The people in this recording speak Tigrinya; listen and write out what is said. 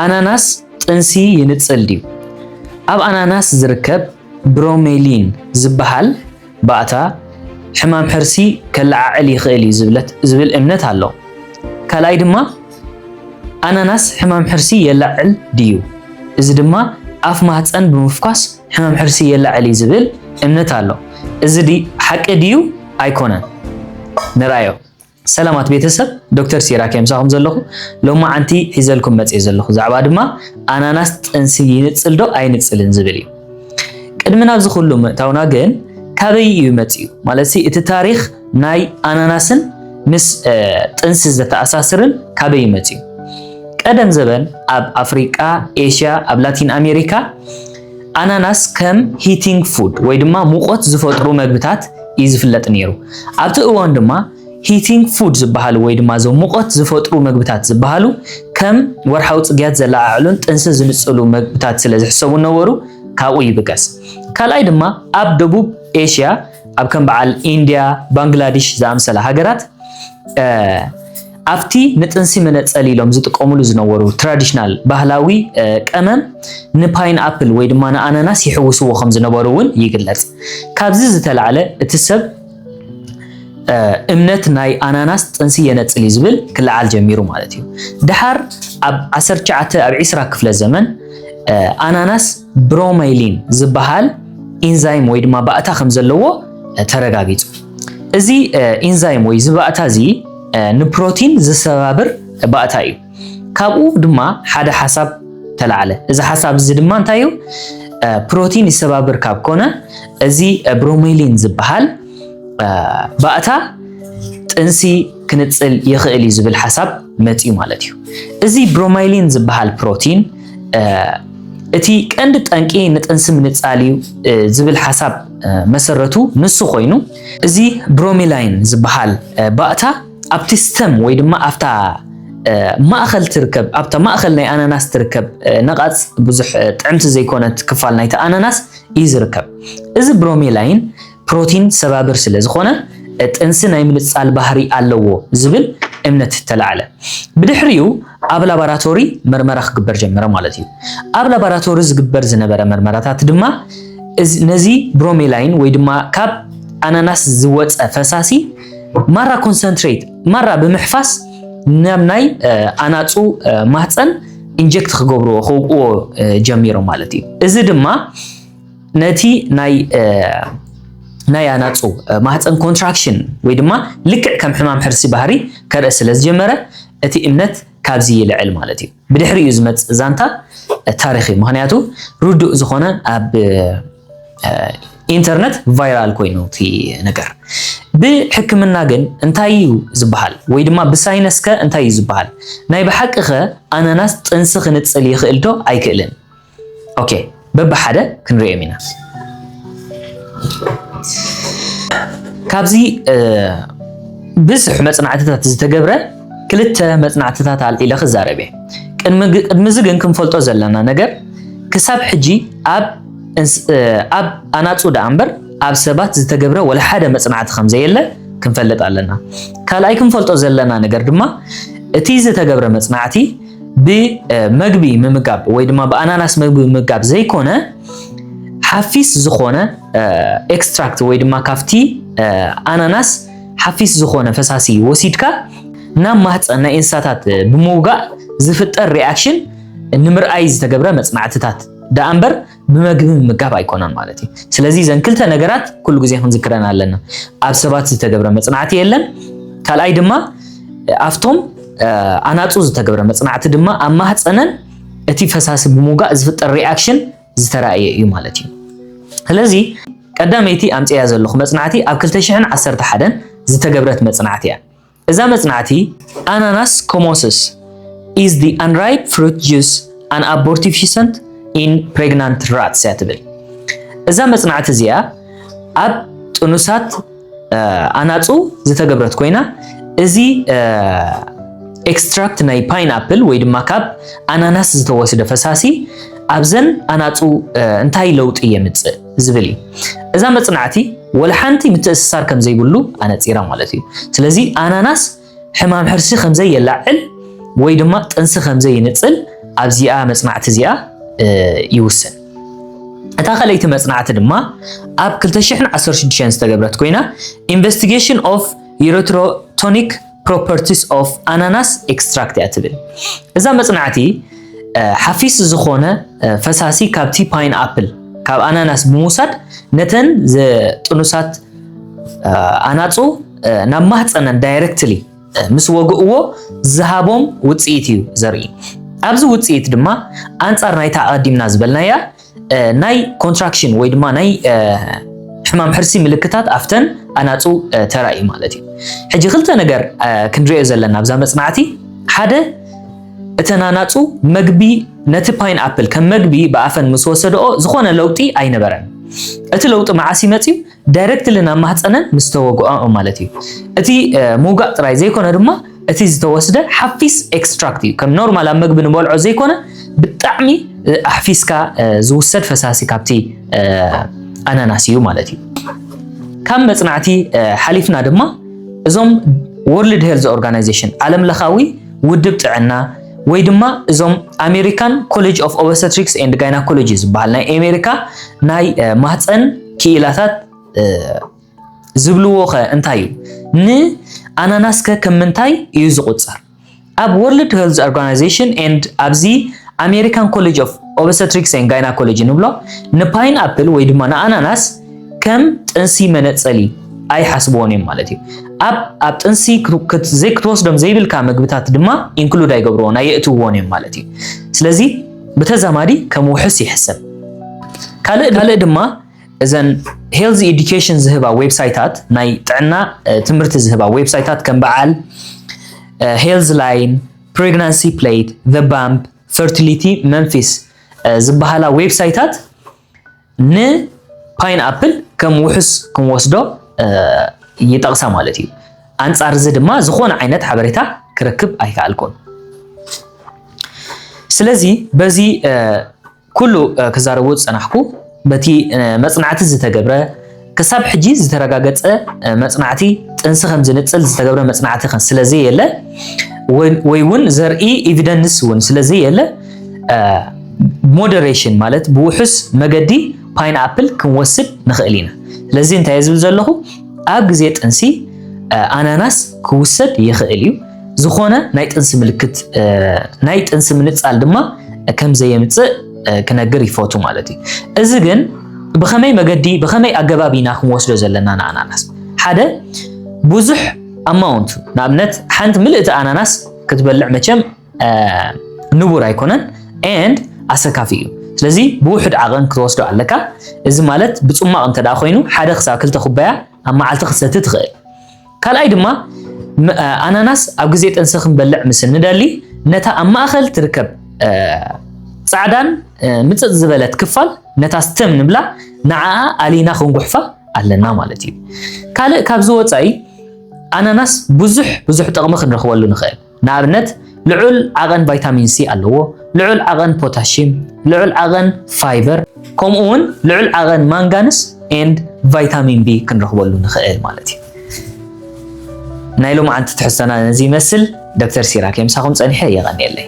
ኣናናስ ጥንሲ ይንጽል ድዩ? ኣብ ኣናናስ ዝርከብ ብሮሜሊን ዝበሃል ባእታ ሕማም ሕርሲ ከለዓዕል ይኽእል እዩ ዝብል እምነት ኣሎ። ካልኣይ ድማ ኣናናስ ሕማም ሕርሲ የላዕል ድዩ? እዚ ድማ ኣፍ ማህፀን ብምፍኳስ ሕማም ሕርሲ የላዕል እዩ ዝብል እምነት ኣሎ። እዚ ሓቂ ድዩ ኣይኮነን? ንራዮ። ሰላማት ቤተሰብ ዶክተር ሲራክ የምሳኹም ዘለኹ ሎማ ዓንቲ ሒዘልኩም መፅእ ዘለኹ ዛዕባ ድማ ኣናናስ ጥንሲ ይንጽል ዶ ኣይንጽልን ዝብል እዩ። ቅድሚ ናብ ዝኹሉ ምእታውና ግን ካበይ እዩ መፅኡ? ማለት እቲ ታሪክ ናይ ኣናናስን ምስ ጥንሲ ዝተኣሳስርን ካበይ መፅኡ? ቀደም ዘበን ኣብ ኣፍሪቃ፣ ኤሽያ፣ ኣብ ላቲን ኣሜሪካ ኣናናስ ከም ሂቲንግ ፉድ ወይ ድማ ሙቆት ዝፈጥሩ ምግብታት እዩ ዝፍለጥ ነይሩ። ኣብቲ እዋን ድማ ሂቲንግ ፉድ ዝበሃሉ ወይ ድማ ዞም ሙቆት ዝፈጥሩ ምግብታት ዝበሃሉ ከም ወርሓዊ ጽግያት ዘላዓዕሉን ጥንሲ ዝንጽሉ ምግብታት ስለ ዝሕሰቡ ነበሩ ካብኡ ይብቀስ። ካልኣይ ድማ ኣብ ደቡብ ኤሽያ ኣብ ከም በዓል ኢንድያ፣ ባንግላዴሽ ዝኣምሰለ ሃገራት ኣብቲ ንጥንሲ መነጸሊ ኢሎም ዝጥቀሙሉ ዝነበሩ ትራዲሽናል ባህላዊ ቀመም ንፓይን ኣፕል ወይ ድማ ንኣናናስ ይሕውስዎ ከም ዝነበሩ እውን ይግለጽ። ካብዚ ዝተልዓለ እቲ ሰብ እምነት ናይ ኣናናስ ጥንሲ የነጽል ዝብል ክለዓል ጀሚሩ ማለት እዩ። ድሓር ኣብ 20 ክፍለ ዘመን ኣናናስ ብሮሜሊን ዝበሃል ኢንዛይም ወይ ድማ ባእታ ከም ዘለዎ ተረጋጊጹ። እዚ ኢንዛይም ወይ ዝባእታ እዚ ንፕሮቲን ዝሰባብር ባእታ እዩ። ካብኡ ድማ ሓደ ሓሳብ ተለዓለ። እዚ ሓሳብ እዚ ድማ እንታይ እዩ? ፕሮቲን ይሰባብር ካብ ኮነ እዚ ብሮሜሊን ዝበሃል ባእታ ጥንሲ ክንጽል ይኽእል እዩ ዝብል ሓሳብ መፅኡ ማለት እዩ። እዚ ብሮሜሊን ዝበሃል ፕሮቲን እቲ ቀንዲ ጠንቂ ንጥንሲ ምንጻል እዩ ዝብል ሓሳብ መሰረቱ ንሱ ኮይኑ እዚ ብሮሜላይን ዝበሃል ባእታ ኣብቲ ስተም ወይ ድማ ኣብታ ማእኸል ትርከብ ኣብታ ማእኸል ናይ ኣናናስ ትርከብ ነቓጽ ብዙሕ ጥዕምቲ ዘይኮነት ክፋል ናይቲ ኣናናስ እዩ ዝርከብ። እዚ ብሮሜላይን ፕሮቲን ሰባብር ስለ ዝኾነ ጥንሲ ናይ ምንጻል ባህሪ ኣለዎ ዝብል እምነት ተለዓለ። ብድሕሪኡ ኣብ ላቦራቶሪ መርመራ ክግበር ጀመረ ማለት እዩ። ኣብ ላቦራቶሪ ዝግበር ዝነበረ መርመራታት ድማ ነዚ ብሮሜላይን ወይ ድማ ካብ ኣናናስ ዝወፀ ፈሳሲ ማራ ኮንሰንትሬት ማራ ብምሕፋስ ናብ ናይ ኣናፁ ማህፀን ኢንጀክት ክገብርዎ ከውቅዎ ጀሚሮም ማለት እዩ። እዚ ድማ ነቲ ናይ ኣናፁ ማህፀን ኮንትራክሽን ወይ ድማ ልክዕ ከም ሕማም ሕርሲ ባህሪ ከርኢ ስለ ዝጀመረ እቲ እምነት ካብዚ ይልዕል ማለት እዩ። ብድሕሪኡ ዝመፅእ ዛንታ ታሪክ እዩ። ምክንያቱ ርዱእ ዝኾነ ኣብ ኢንተርኔት ቫይራል ኮይኑ እቲ ነገር ብሕክምና ግን እንታይ እዩ ዝበሃል ወይ ድማ ብሳይነስ ከ እንታይ እዩ ዝበሃል? ናይ ብሓቂ ኸ ኣናናስ ጥንሲ ክንጽል ይኽእል ዶ ኣይክእልን? ኦኬ በብሓደ ክንሪኦም ኢና። ካብዚ ብዙሕ መጽናዕትታት ዝተገብረ ክልተ መጽናዕትታት ኣልዒለ ክዛረብ እየ። ቅድሚዚ ግን ክንፈልጦ ዘለና ነገር ክሳብ ሕጂ ኣብ ኣናፁ ዳ እምበር ኣብ ሰባት ዝተገብረ ወላ ሓደ መጽናዕቲ ከም ዘየለ ክንፈልጥ ኣለና። ካልኣይ ክንፈልጦ ዘለና ነገር ድማ እቲ ዝተገብረ መጽናዕቲ ብመግቢ ምምጋብ ወይ ድማ ብኣናናስ መግቢ ምምጋብ ዘይኮነ ሓፊስ ዝኾነ ኤክስትራክት ወይ ድማ ካፍቲ ኣናናስ ሓፊስ ዝኾነ ፈሳሲ ወሲድካ ናብ ማህፀን ናይ እንስሳታት ብምውጋእ ዝፍጠር ሪኣክሽን ንምርኣይ ዝተገብረ መጽናዕትታት ዳ እምበር ብመግቢ ምምጋብ ኣይኮነን ማለት እዩ። ስለዚ ዘን ክልተ ነገራት ኩሉ ግዜ ክንዝክረን ኣለና። ኣብ ሰባት ዝተገብረ መጽናዕቲ የለን። ካልኣይ ድማ ኣፍቶም ኣናፁ ዝተገብረ መጽናዕቲ ድማ ኣብ ማህፀነን እቲ ፈሳሲ ብምውጋእ ዝፍጠር ሪኣክሽን ዝተረኣየ እዩ ማለት እዩ። ስለዚ ቀዳመይቲ ኣምፅያ ዘለኹ መጽናዕቲ ኣብ 2011 ዝተገብረት መጽናዕቲ እያ። እዛ መጽናዕቲ ananas comosus is the unripe fruit juice an abortifacient in pregnant rats ያትብል እዛ መጽናዕቲ እዚኣ ኣብ ጥኑሳት ኣናፁ ዝተገብረት ኮይና እዚ ኤክስትራክት ናይ ፓይንኣፕል ወይ ድማ ካብ ኣናናስ ዝተወሰደ ፈሳሲ ኣብዘን ኣናፁ እንታይ ለውጢ የምጽእ ዝብል እዩ። እዛ መጽናዕቲ ወላ ሓንቲ ምትእስሳር ከም ዘይብሉ ኣነፂራ ማለት እዩ። ስለዚ ኣናናስ ሕማም ሕርሲ ከም ዘየላዕል ወይ ድማ ጥንሲ ከም ዘይንጽል ኣብዚኣ መጽናዕቲ እዚኣ ይውሰን እታ ኸለይቲ መጽናዕቲ ድማ ኣብ 2016 ዝተገብረት ኮይና investigation of erythrotonic properties of ananas extract ያትብል እዛ መጽናዕቲ ሓፊስ ዝኾነ ፈሳሲ ካብቲ ፓይንኣፕል ካብ አናናስ ብምውሳድ ነተን ጥኑሳት ኣናጹ ናብ ማህፀነን ዳይሬክትሊ ምስ ወግእዎ ዝሃቦም ውጽኢት እዩ ዘርኢ ኣብዚ ውጽኢት ድማ አንጻር ናይታ ኣቀዲምና ዝበልናያ ናይ ኮንትራክሽን ወይ ድማ ናይ ሕማም ሕርሲ ምልክታት ኣፍተን ኣናጹ ተራኢ ማለት እዩ ሕጂ ክልተ ነገር ክንሪኦ ዘለና ኣብዛ መጽናዕቲ ሓደ እተናናጹ መግቢ ነቲ ፓይንኣፕል ከም መግቢ በኣፈን ምስ ወሰደኦ ዝኾነ ለውጢ ኣይነበረን እቲ ለውጢ መዓሲ መጽዩ ዳይሬክትሊ ናብ ማህፀነን ምስ ተወግኦ ማለት እዩ እቲ ሙጋእ ጥራይ ዘይኮነ ድማ እቲ ዝተወስደ ሓፊስ ኤክስትራክት እዩ ከም ኖርማል ኣብ መግቢ ንበልዖ ዘይኮነ ብጣዕሚ ኣሕፊስካ ዝውሰድ ፈሳሲ ካብቲ ኣናናስ እዩ ማለት እዩ ካብ መጽናዕቲ ሓሊፍና ድማ እዞም ወርልድ ሄልዝ ኦርጋናይዜሽን ዓለም ለኻዊ ውድብ ጥዕና ወይ ድማ እዞም አሜሪካን ኮሌጅ ኦፍ ኦብስቴትሪክስ ኤንድ ጋይናኮሎጂ ዝበሃል ናይ አሜሪካ ናይ ማህፀን ክኢላታት ዝብልዎ ኸ እንታይ እዩ ንአናናስ ከምንታይ እዩ ዝቁፀር ኣብ ወርልድ ሄልዝ ኦርጋናይዜሽን ኤንድ ኣብዚ አሜሪካን ኮሌጅ ኦፍ ኦብስቴትሪክስ ኤንድ ጋይናኮሎጂ ንብሎ ንፓይንኣፕል ወይ ድማ ንአናናስ ከም ጥንሲ መነፀሊ ኣይሓስብዎን እዮም ማለት እዩ ኣብ ጥንሲ ክትወስዶም ዘይብልካ ምግብታት ድማ ኢንክሉድ ኣይገብርዎን ኣየእትውዎን እዮም ማለት እዩ ስለዚ በተዛማዲ ከም ውሕስ ይሕሰብ ካልእ ድማ እዘን ሄልዝ ኤዱኬሽን ዝህባ ዌብሳይታት ናይ ጥዕና ትምህርቲ ዝህባ ዌብሳይታት ከም በዓል ሄልዝ ላይን ፕሬግናንሲ ፕሌት ዘ ባምፕ ፈርቲሊቲ መንፊስ ዝበሃላ ዌብሳይታት ንፓይንኣፕል ከም ውሕስ ክንወስዶ ይጠቕሳ ማለት እዩ አንጻር እዚ ድማ ዝኾነ ዓይነት ሓበሬታ ክረክብ ኣይከኣልኩን ስለዚ በዚ ኩሉ ክዛረቡ ፀናሕኩ በቲ መጽናዕቲ ዝተገብረ ክሳብ ሕጂ ዝተረጋገፀ መጽናዕቲ ጥንሲ ከም ዝንፅል ዝተገብረ መጽናዕቲ ከም ስለዚ የለ ወይ እውን ዘርኢ ኤቪደንስ እውን ስለዚ የለ ሞዴሬሽን ማለት ብውሕስ መገዲ ፓይንኣፕል ክንወስድ ንኽእል ኢና ስለዚ እንታይ ዝብል ዘለኹ ኣብ ግዜ ጥንሲ አናናስ ክውሰድ ይኽእል እዩ ዝኾነ ናይ ጥንሲ ምልክት ናይ ጥንሲ ምንጻል ድማ ከም ዘየምጽእ ክነግር ይፈቱ ማለት እዩ እዚ ግን ብኸመይ መገዲ ብኸመይ ኣገባቢና ክንወስዶ ዘለና ንአናናስ ሓደ ብዙሕ ኣማውንት ንኣብነት ሓንቲ ምልእቲ አናናስ ክትበልዕ መቸም ንቡር ኣይኮነን ኤንድ ኣሰካፊ እዩ ስለዚ ብውሕድ ዓቐን ክትወስዶ ኣለካ እዚ ማለት ብጽማቕ እንተዳ ኮይኑ ሓደ ክሳብ ክልተ ኩባያ ኣብ መዓልቲ ክትሰቲ ትኽእል ካልኣይ ድማ አናናስ ኣብ ግዜ ጥንሲ ክንበልዕ ምስ ንደሊ ነታ ኣብ ማእኸል ትርከብ ጻዕዳን ምጽጥ ዝበለት ክፋል ነታ ስተም ንብላ ንዓኣ ኣሊና ክንጉሕፋ ኣለና ማለት እዩ ካልእ ካብዚ ወጻኢ አናናስ ብዙሕ ጥቕሚ ክንረኽበሉ ንኽእል ንኣብነት ልዑል ዓቐን ቫይታሚን ሲ ኣለዎ ልዑል ዓቐን ፖታሽየም ልዑል ዓቐን ፋይበር ከምኡ እውን ልዑል ዓቐን ማንጋንስ ኤንድ ቫይታሚን ቢ ክንረኽበሉ ንኽእል ማለት እዩ ናይ ሎማዓንቲ ትሕዝቶና ነዚ ይመስል ዶክተር ሲራክ የምሳኹም ፀኒሐ የቐኒየለይ